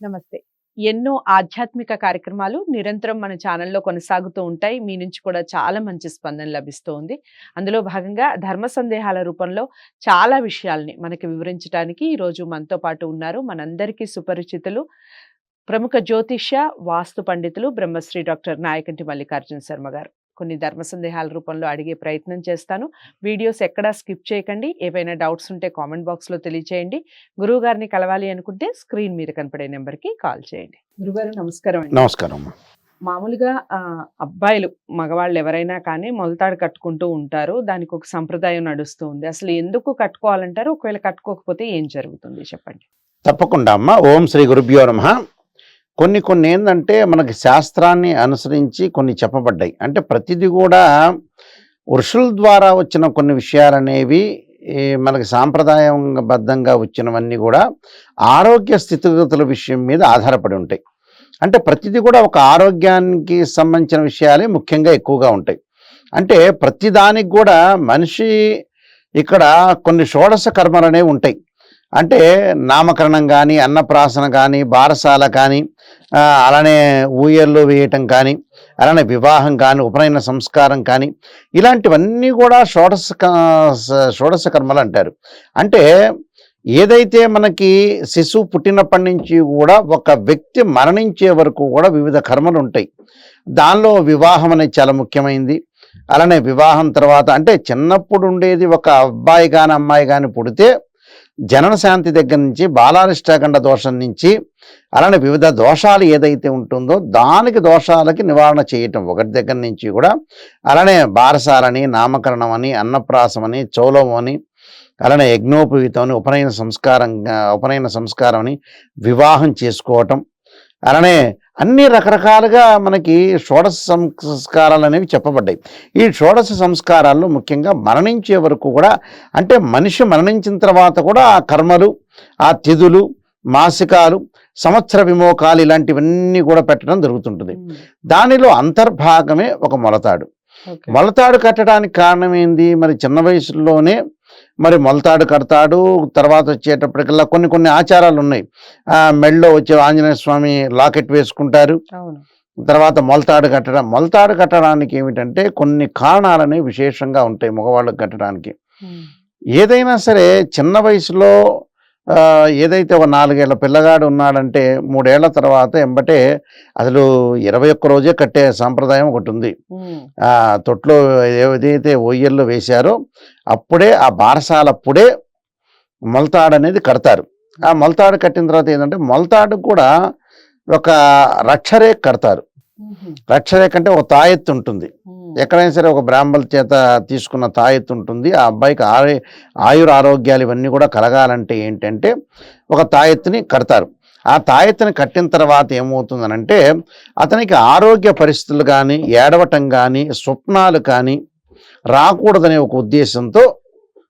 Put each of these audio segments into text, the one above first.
నమస్తే. ఎన్నో ఆధ్యాత్మిక కార్యక్రమాలు నిరంతరం మన ఛానల్‌లో కొనసాగుతూ ఉంటాయి. మీ నుంచి కూడా చాలా మంచి స్పందన లభిస్తూ ఉంది. అందులో భాగంగా ధర్మ సందేహాల రూపంలో చాలా విషయాల్ని మనకి వివరించటానికి ఈరోజు మనతో పాటు ఉన్నారు. మనందరికీ సుపరిచితులు, ప్రముఖ జ్యోతిష్య, వాస్తు పండితులు బ్రహ్మశ్రీ డాక్టర్ నాయకంటి మల్లికార్జున శర్మ గారు. కొన్ని ధర్మ సందేహాల రూపంలో అడిగే ప్రయత్నం చేస్తాను. వీడియోస్ ఎక్కడా స్కిప్ చేయకండి. ఏవైనా డౌట్స్ ఉంటే కామెంట్ బాక్స్‌లో తెలియచేయండి. గురువు గారిని కలవాలి అనుకుంటే స్క్రీన్ మీద కనపడే నెంబర్‌కి కాల్ చేయండి. గురుగారు నమస్కారం అండి. నమస్కారం అమ్మా. మామూలుగా అబ్బాయిలు, మగవాళ్ళు ఎవరైనా కానీ మొలతాడు కట్టుకుంటూ ఉంటారు. దానికి ఒక సంప్రదాయం నడుస్తూ ఉంది. అసలు ఎందుకు కట్టుకోవాలంటారు? ఒకవేళ కట్టుకోకపోతే ఏం జరుగుతుంది చెప్పండి? తప్పకుండా అమ్మా. ఓం శ్రీ గురుభ్యో నమః. కొన్ని ఏంటంటే మనకి శాస్త్రాన్ని అనుసరించి కొన్ని చెప్పబడ్డాయి. అంటే ప్రతిదీ కూడా ఋషుల ద్వారా వచ్చిన కొన్ని విషయాలనేవి మనకి సాంప్రదాయబద్ధంగా వచ్చినవన్నీ కూడా ఆరోగ్య స్థితిగతుల విషయం మీద ఆధారపడి ఉంటాయి. అంటే ప్రతిదీ కూడా ఒక ఆరోగ్యానికి సంబంధించిన విషయాలే ముఖ్యంగా ఎక్కువగా ఉంటాయి. అంటే ప్రతిదానికి కూడా మనిషి ఇక్కడ కొన్ని షోడశ కర్మలు అనేవి ఉంటాయి. అంటే నామకరణం కానీ, అన్నప్రాసన కానీ, బారసాల కానీ, అలానే ఊయల్లో వేయటం కానీ, అలానే వివాహం కానీ, ఉపనయన సంస్కారం కానీ, ఇలాంటివన్నీ కూడా షోడశ కర్మలు అంటారు. అంటే ఏదైతే మనకి శిశువు పుట్టినప్పటి నుంచి కూడా ఒక వ్యక్తి మరణించే వరకు కూడా వివిధ కర్మలు ఉంటాయి. దానిలో వివాహం అనేది చాలా ముఖ్యమైనది. అలానే వివాహం తర్వాత అంటే చిన్నప్పుడు ఉండేది ఒక అబ్బాయి కానీ అమ్మాయి కానీ పుడితే జనన శాంతి దగ్గర నుంచి బాలారిష్టాఖండ దోషం నుంచి అలానే వివిధ దోషాలు ఏదైతే ఉంటుందో దానికి దోషాలకి నివారణ చేయటం ఒకటి దగ్గర నుంచి కూడా, అలానే బారసాలని, నామకరణం అని, అన్నప్రాసం అని, చౌలం అని, అలానే యజ్ఞోపవీతం అని, ఉపనయన సంస్కారం అని, వివాహం చేసుకోవటం, అలానే అన్ని రకరకాలుగా మనకి షోడశ సంస్కారాలు అనేవి చెప్పబడ్డాయి. ఈ షోడశ సంస్కారాల్లో ముఖ్యంగా మరణించే వరకు కూడా, అంటే మనిషి మరణించిన తర్వాత కూడా ఆ కర్మలు, ఆ తిథులు, మాసికాలు, సంవత్సర విమోకాలు ఇలాంటివన్నీ కూడా పెట్టడం జరుగుతుంటుంది. దానిలో అంతర్భాగమే ఒక మొలతాడు. మొలతాడు కట్టడానికి కారణం ఏంది? మరి చిన్న వయసులోనే మరి మొలతాడు కడతాడు. తర్వాత వచ్చేటప్పటికల్లా కొన్ని ఆచారాలు ఉన్నాయి. మెడలో వచ్చే ఆంజనేయ స్వామి లాకెట్ వేసుకుంటారు. తర్వాత మొలతాడు కట్టడానికి ఏమిటంటే కొన్ని కారణాలనే విశేషంగా ఉంటాయి మగవాళ్ళకి కట్టడానికి. ఏదైనా సరే చిన్న వయసులో ఏదైతే ఒక 4 ఏళ్ల పిల్లగాడు ఉన్నాడంటే 3 ఏళ్ల తర్వాత ఎంబటే అసలు 21 రోజే కట్టే సాంప్రదాయం ఒకటి ఉంది. తొట్లో ఏదైతే ఒయ్యల్లో వేశారో అప్పుడే ఆ బారసాలప్పుడే మొలతాడు అనేది కడతారు. ఆ మొలతాడు కట్టిన తర్వాత ఏంటంటే మొలతాడు కూడా ఒక రక్షరేఖ కడతారు. రక్షరేఖ అంటే ఒక తాయెత్తు ఉంటుంది. ఎక్కడైనా సరే ఒక బ్రాహ్మణుల చేత తీసుకున్న తాయెత్తు ఉంటుంది. ఆ అబ్బాయికి ఆయుర ఆరోగ్యాలు ఇవన్నీ కూడా కలగాలంటే ఏంటంటే ఒక తాయెత్తుని కడతారు. ఆ తాయెత్తుని కట్టిన తర్వాత ఏమవుతుందనంటే అతనికి ఆరోగ్య పరిస్థితులు కానీ, ఏడవటం కానీ, స్వప్నాలు కానీ రాకూడదనే ఒక ఉద్దేశంతో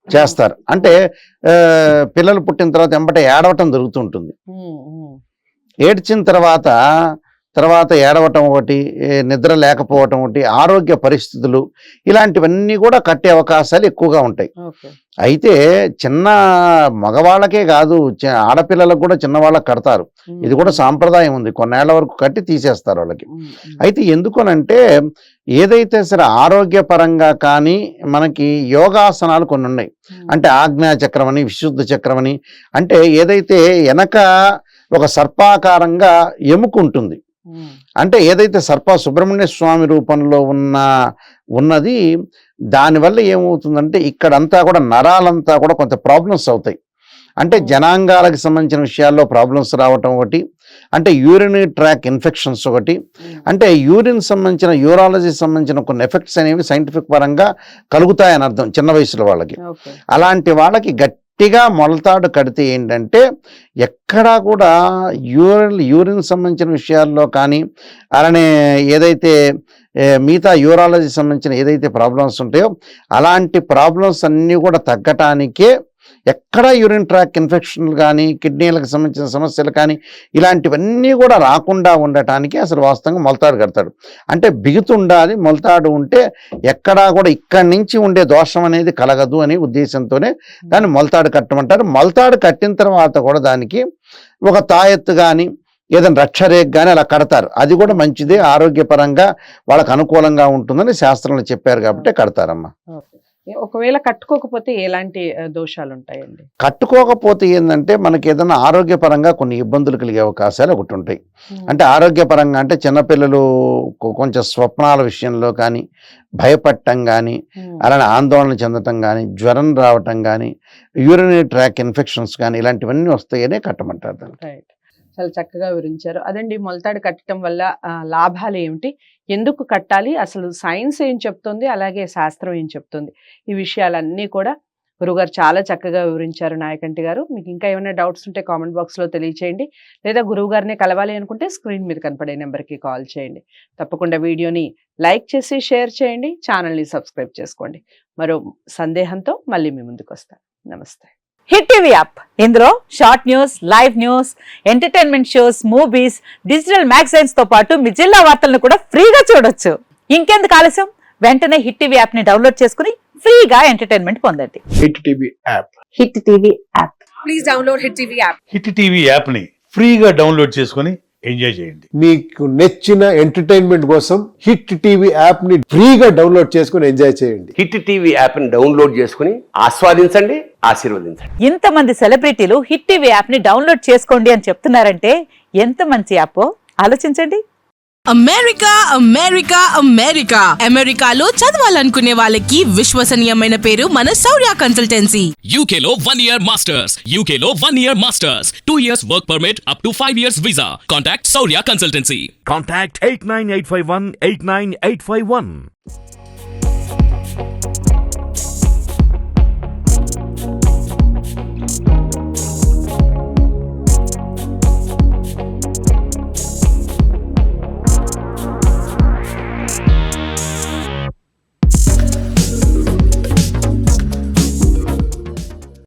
చేస్తారు. అంటే పిల్లలు పుట్టిన తర్వాత ఎంబటే ఏడవటం జరుగుతుంటుంది. ఏడ్చిన తర్వాత ఏడవటం ఒకటి, నిద్ర లేకపోవటం ఒకటి, ఆరోగ్య పరిస్థితులు ఇలాంటివన్నీ కూడా కట్టే అవకాశాలు ఎక్కువగా ఉంటాయి. అయితే చిన్న మగవాళ్ళకే కాదు, ఆడపిల్లలకు కూడా చిన్నవాళ్ళకి కడతారు. ఇది కూడా సాంప్రదాయం ఉంది. కొన్నేళ్ల వరకు కట్టి తీసేస్తారు వాళ్ళకి. అయితే ఎందుకనంటే ఏదైతే సరే ఆరోగ్యపరంగా కానీ మనకి యోగాసనాలు కొన్ని ఉన్నాయి. అంటే ఆజ్ఞా చక్రం అని, విశుద్ధ చక్రం అని, అంటే ఏదైతే వెనక ఒక సర్పాకారంగా ఎముక ఉంటుంది. అంటే ఏదైతే సుబ్రహ్మణ్య స్వామి రూపంలో ఉన్నది, దానివల్ల ఏమవుతుందంటే ఇక్కడంతా కూడా నరాలంతా కూడా కొంత ప్రాబ్లమ్స్ అవుతాయి. అంటే జనాంగాలకు సంబంధించిన విషయాల్లో ప్రాబ్లమ్స్ రావటం ఒకటి, అంటే యూరినరీ ట్రాక్ ఇన్ఫెక్షన్స్ ఒకటి, అంటే యూరిన్ సంబంధించిన యూరాలజీ సంబంధించిన కొన్ని ఎఫెక్ట్స్ అనేవి సైంటిఫిక్ పరంగా కలుగుతాయని అర్థం చిన్న వయసులో వాళ్ళకి. అలాంటి వాళ్ళకి గట్టిగా మొలతాడు కడితే ఏంటంటే ఎక్కడా కూడా యూరిన్ సంబంధించిన విషయాల్లో కానీ, అలానే ఏదైతే మిగతా యూరాలజీ సంబంధించిన ఏదైతే ప్రాబ్లమ్స్ ఉంటాయో అలాంటి ప్రాబ్లమ్స్ అన్నీ కూడా తగ్గటానికే, ఎక్కడ యూరిన్ ట్రాక్ ఇన్ఫెక్షన్లు కానీ, కిడ్నీలకు సంబంధించిన సమస్యలు కానీ ఇలాంటివన్నీ కూడా రాకుండా ఉండటానికి అసలు వాస్తవంగా మొలతాడు కడతాడు. అంటే బిగుతుండాలి. మొలతాడు ఉంటే ఎక్కడా కూడా ఇక్కడి నుంచి ఉండే దోషం అనేది కలగదు అనే ఉద్దేశంతోనే దాన్ని మొలతాడు కట్టమంటారు. మొలతాడు కట్టిన తర్వాత కూడా దానికి ఒక తాయెత్తు కానీ, ఏదైనా రక్షరేఖ కానీ అలా కడతారు. అది కూడా మంచిదే, ఆరోగ్యపరంగా వాళ్ళకు అనుకూలంగా ఉంటుందని శాస్త్రంలో చెప్పారు కాబట్టి కడతారమ్మా. ఒకవేళ కట్టుకోకపోతే ఎలాంటి దోషాలు ఉంటాయండి? కట్టుకోకపోతే ఏంటంటే మనకి ఏదైనా ఆరోగ్యపరంగా కొన్ని ఇబ్బందులు కలిగే అవకాశాలు ఒకటి ఉంటాయి. అంటే ఆరోగ్యపరంగా అంటే చిన్నపిల్లలు కొంచెం స్వప్నాల విషయంలో కానీ భయపడటం కానీ, అలానే ఆందోళన చెందటం కానీ, జ్వరం రావటం కానీ, యూరినరీ ట్రాక్ ఇన్ఫెక్షన్స్ కానీ ఇలాంటివన్నీ వస్తాయనే కట్టమంటారు దాన్ని. రైట్, చాలా చక్కగా వివరించారు. అదండి, మొలతాడు కట్టడం వల్ల లాభాలు ఏమిటి, ఎందుకు కట్టాలి, అసలు సైన్స్ ఏం చెప్తుంది, అలాగే శాస్త్రం ఏం చెప్తుంది, ఈ విషయాలన్నీ కూడా గురుగారు చాలా చక్కగా వివరించారు. నాయకంటి గారు, మీకు ఇంకా ఏమైనా డౌట్స్ ఉంటే కామెంట్ బాక్స్లో తెలియచేయండి, లేదా గురువు గారిని కలవాలి అనుకుంటే స్క్రీన్ మీద కనపడే నెంబర్కి కాల్ చేయండి. తప్పకుండా వీడియోని లైక్ చేసి షేర్ చేయండి, ఛానల్ని సబ్స్క్రైబ్ చేసుకోండి. మరో సందేహంతో మళ్ళీ మీ ముందుకు వస్తాను. నమస్తే. హిట్ టీవీ యాప్, ఇందులో short news, live news, entertainment shows, movies, digital magazines తో పాటు మీ జిల్లా వార్తలను కూడా ఫ్రీగా చూడొచ్చు. ఇంకెందుకు ఆలస్యం, వెంటనే హిట్ టీవీ యాప్ ని డౌన్లోడ్ చేసుకుని ఫ్రీగా ఎంటర్టైన్మెంట్ పొందండి. Hit TV app. Hit TV app. Please download hit TV app. Hit TV app ని ఫ్రీగా డౌన్లోడ్ చేసుకొని ఎంజాయ్ చేయండి. మీకు నచ్చిన ఎంటర్టైన్మెంట్ కోసం హిట్ టీవీ యాప్ ని ఫ్రీగా డౌన్లోడ్ చేసుకుని ఎంజాయ్ చేయండి. హిట్ టీవీ యాప్ ని డౌన్లోడ్ చేసుకుని ఆస్వాదించండి, ఆశీర్వదించండి. ఇంతమంది సెలబ్రిటీలు హిట్ టీవీ యాప్ ని డౌన్లోడ్ చేసుకోండి అని చెప్తున్నారంటే ఎంత మంచి యాప్ ఆలోచించండి. అమెరికా అమెరికా అమెరికా అమెరికాలో చదవాలనుకునే వాళ్ళకి విశ్వసనీయమైన పేరు మన శౌర్య కన్సల్టెన్సీ. UK లో 1 year masters. UK లో 1 year masters. 2 years work permit up to 5 years visa. Contact Saurya Consultancy. Contact 89851 89851.